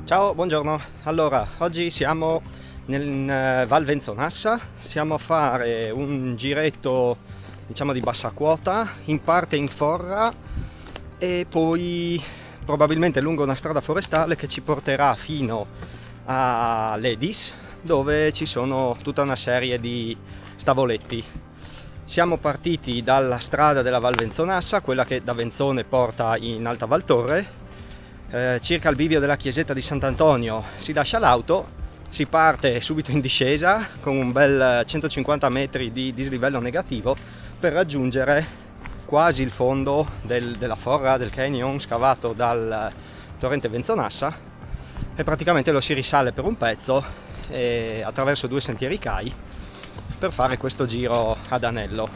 Ciao, buongiorno. Allora, oggi siamo nel Val Venzonassa, siamo a fare un giretto diciamo di bassa quota, in parte in forra e poi probabilmente lungo una strada forestale che ci porterà fino a Ledis, dove ci sono tutta una serie di stavoletti. Siamo partiti dalla strada della Val Venzonassa, quella che da Venzone porta in Alta Val Torre. Circa il bivio della chiesetta di Sant'Antonio si lascia l'auto, si parte subito in discesa con un bel 150 metri di dislivello negativo per raggiungere quasi il fondo della forra del canyon scavato dal torrente Venzonassa, e praticamente lo si risale per un pezzo attraverso due sentieri CAI per fare questo giro ad anello.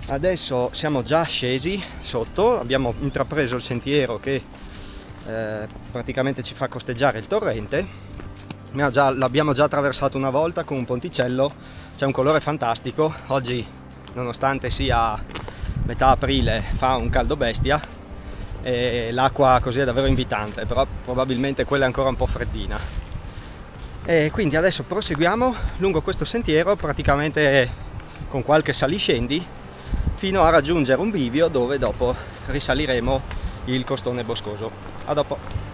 Adesso siamo già scesi sotto, abbiamo intrapreso il sentiero che praticamente ci fa costeggiare il torrente. L'abbiamo già attraversato una volta con un ponticello, c'è un colore fantastico. Oggi, nonostante sia metà aprile, fa un caldo bestia e l'acqua così è davvero invitante, però probabilmente quella è ancora un po' freddina. E quindi adesso proseguiamo lungo questo sentiero, praticamente con qualche saliscendi, fino a raggiungere un bivio dove dopo risaliremo il costone boscoso. A dopo.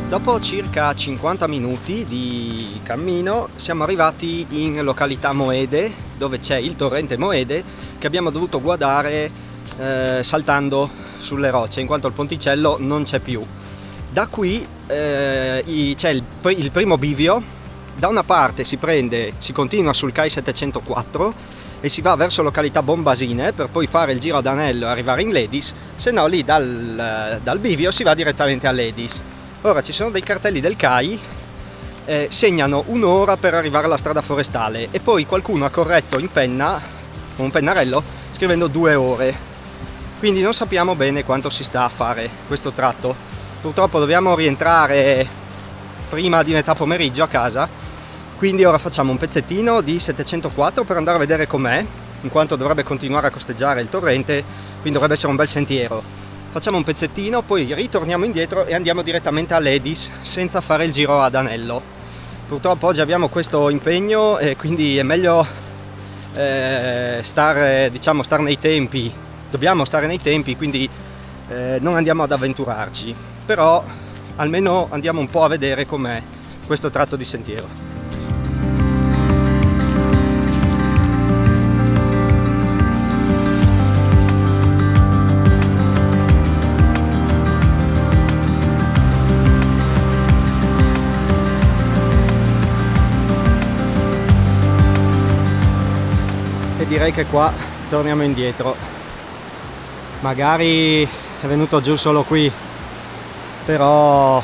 Dopo circa 50 minuti di cammino siamo arrivati in località Moede, dove c'è il torrente Moede che abbiamo dovuto guardare saltando sulle rocce, in quanto il ponticello non c'è più. Da qui c'è il primo bivio. Da una parte si continua sul CAI 704 e si va verso località Bombasine per poi fare il giro ad anello e arrivare in Ledis, se no lì dal bivio si va direttamente a Ledis. Ora ci sono dei cartelli del CAI, segnano un'ora per arrivare alla strada forestale e poi qualcuno ha corretto in penna, con un pennarello, scrivendo 2 ore. Quindi non sappiamo bene quanto si sta a fare questo tratto. Purtroppo dobbiamo rientrare prima di metà pomeriggio a casa, quindi ora facciamo un pezzettino di 704 per andare a vedere com'è, in quanto dovrebbe continuare a costeggiare il torrente, quindi dovrebbe essere un bel sentiero. Facciamo un pezzettino, poi ritorniamo indietro e andiamo direttamente a Ledis senza fare il giro ad anello. Purtroppo oggi abbiamo questo impegno e quindi è meglio stare nei tempi. Dobbiamo stare nei tempi, quindi non andiamo ad avventurarci. Però almeno andiamo un po' a vedere com'è questo tratto di sentiero. Direi che qua torniamo indietro. Magari è venuto giù solo qui, però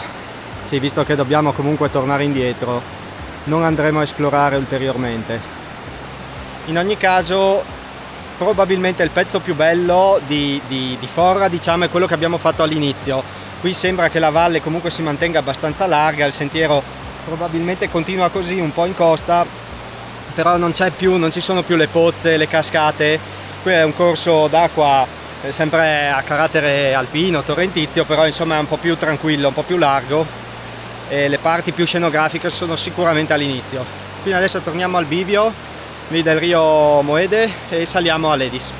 sì, visto che dobbiamo comunque tornare indietro, non andremo a esplorare ulteriormente. In ogni caso probabilmente il pezzo più bello di forra, diciamo, è quello che abbiamo fatto all'inizio. Qui sembra che la valle comunque si mantenga abbastanza larga, il sentiero probabilmente continua così un po' in costa, però non ci sono più le pozze, le cascate. Qui è un corso d'acqua sempre a carattere alpino, torrentizio, però insomma è un po' più tranquillo, un po' più largo, e le parti più scenografiche sono sicuramente all'inizio. Quindi adesso torniamo al bivio lì del Rio Moede e saliamo a Ledis.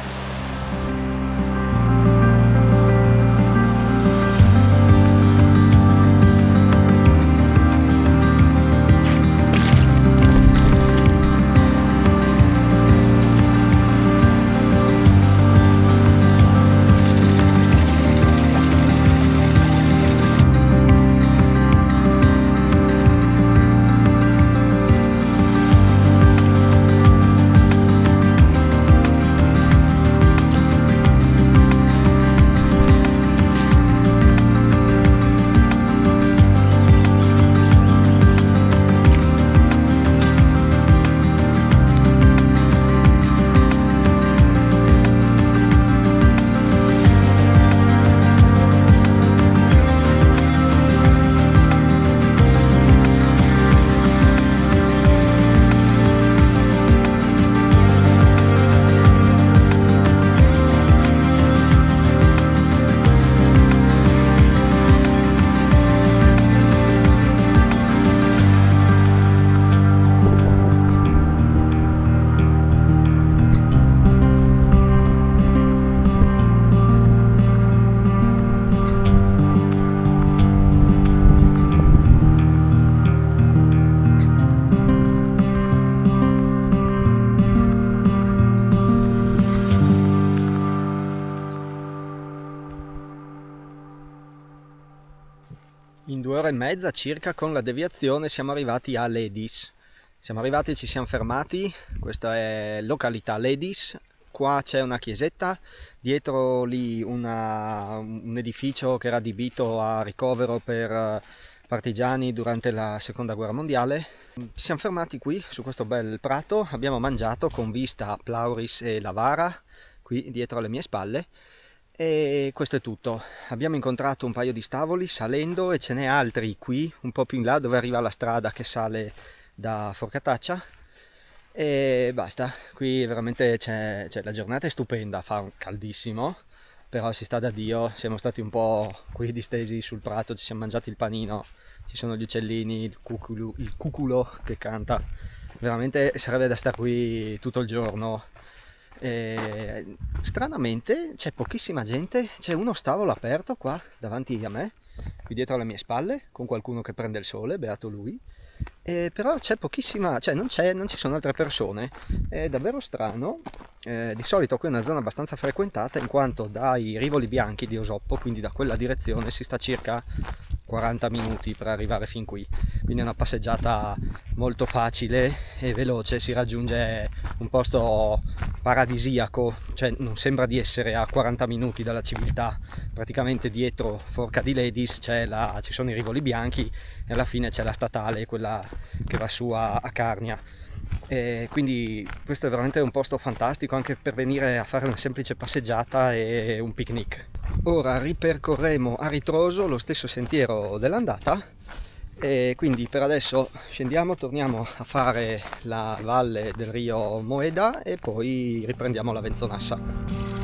ore e mezza circa con la deviazione siamo arrivati a Ledis. Siamo arrivati e ci siamo fermati, questa è località Ledis, qua c'è una chiesetta, dietro lì un edificio che era adibito a ricovero per partigiani durante la seconda guerra mondiale. Ci siamo fermati qui su questo bel prato, abbiamo mangiato con vista a Plauris e Lavara, qui dietro alle mie spalle. E questo è tutto. Abbiamo incontrato un paio di stavoli salendo e ce n'è altri qui, un po' più in là dove arriva la strada che sale da Forcataccia. E basta, qui veramente la giornata è stupenda, fa un caldissimo, però si sta da Dio. Siamo stati un po' qui distesi sul prato, ci siamo mangiati il panino, ci sono gli uccellini, il cuculo che canta. Veramente sarebbe da stare qui tutto il giorno. Stranamente c'è pochissima gente, c'è uno stavolo aperto qua davanti a me, qui dietro alle mie spalle, con qualcuno che prende il sole, beato lui, però c'è pochissima, cioè non ci sono altre persone, è davvero strano. Di solito qui è una zona abbastanza frequentata, in quanto dai Rivoli Bianchi di Osoppo, quindi da quella direzione, si sta circa 40 minuti per arrivare fin qui, quindi è una passeggiata molto facile e veloce, si raggiunge un posto paradisiaco, cioè non sembra di essere a 40 minuti dalla civiltà. Praticamente dietro Forca di Ledis ci sono i Rivoli Bianchi e alla fine c'è la statale, quella che va su a Carnia. E quindi questo è veramente un posto fantastico anche per venire a fare una semplice passeggiata e un picnic. Ora ripercorremo a ritroso lo stesso sentiero dell'andata e quindi per adesso scendiamo, torniamo a fare la valle del Rio Moeda e poi riprendiamo la Venzonassa.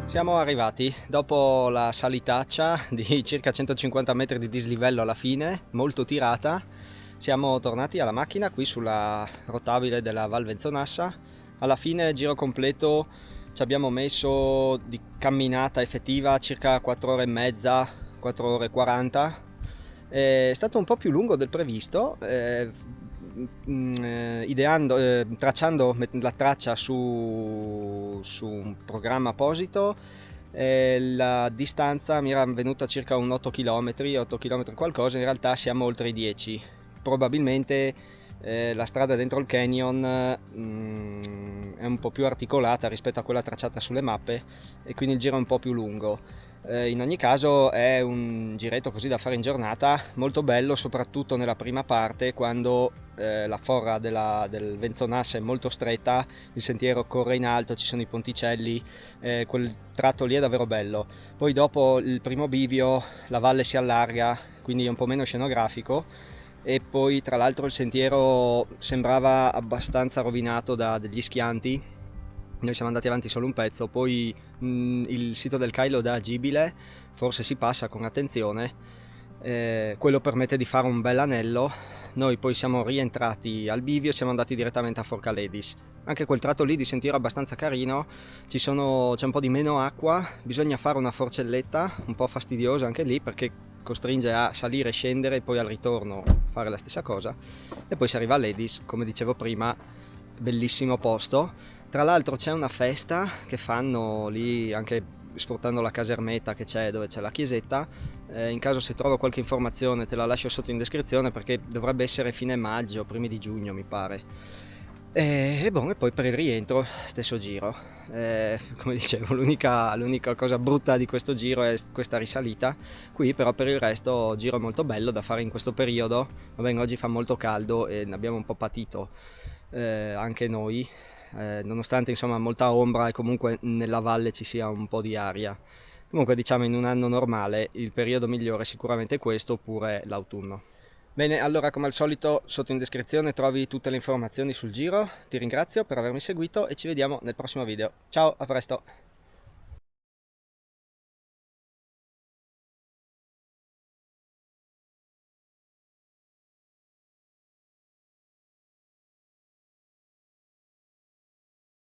Siamo arrivati dopo la salitaccia di circa 150 metri di dislivello alla fine, molto tirata. Siamo tornati alla macchina qui sulla rotabile della Val Venzonassa. Alla fine giro completo ci abbiamo messo di camminata effettiva circa 4 ore e mezza, 4 ore e 40. È stato un po' più lungo del previsto, tracciando la traccia su un programma apposito. La distanza mi era venuta circa un 8 km qualcosa, in realtà siamo oltre i 10. Probabilmente la strada dentro il canyon è un po' più articolata rispetto a quella tracciata sulle mappe e quindi il giro è un po' più lungo. In ogni caso è un giretto così da fare in giornata, molto bello soprattutto nella prima parte, quando la forra del Venzonassa è molto stretta, il sentiero corre in alto, ci sono i ponticelli, quel tratto lì è davvero bello. Poi dopo il primo bivio la valle si allarga, quindi è un po' meno scenografico, e poi tra l'altro il sentiero sembrava abbastanza rovinato da degli schianti. Noi siamo andati avanti solo un pezzo, poi il sito del Cailo è agibile, forse si passa con attenzione, quello permette di fare un bel anello. Noi poi siamo rientrati al bivio e siamo andati direttamente a Forca Ledis. Anche quel tratto lì di sentiero è abbastanza carino, c'è un po' di meno acqua, bisogna fare una forcelletta un po' fastidiosa anche lì perché costringe a salire e scendere e poi al ritorno fare la stessa cosa, e poi si arriva a Ledis, come dicevo prima, bellissimo posto. Tra l'altro c'è una festa che fanno lì, anche sfruttando la casermetta che c'è, dove c'è la chiesetta. In caso se trovo qualche informazione te la lascio sotto in descrizione, perché dovrebbe essere fine maggio, primi di giugno mi pare. E poi per il rientro stesso giro. Come dicevo, l'unica cosa brutta di questo giro è questa risalita qui, però per il resto giro molto bello da fare in questo periodo. Vabbè, oggi fa molto caldo e ne abbiamo un po' patito anche noi, nonostante insomma molta ombra e comunque nella valle ci sia un po' di aria. Comunque diciamo in un anno normale il periodo migliore è sicuramente questo oppure l'autunno. Bene, allora come al solito sotto in descrizione trovi tutte le informazioni sul giro, ti ringrazio per avermi seguito e ci vediamo nel prossimo video. Ciao, a presto!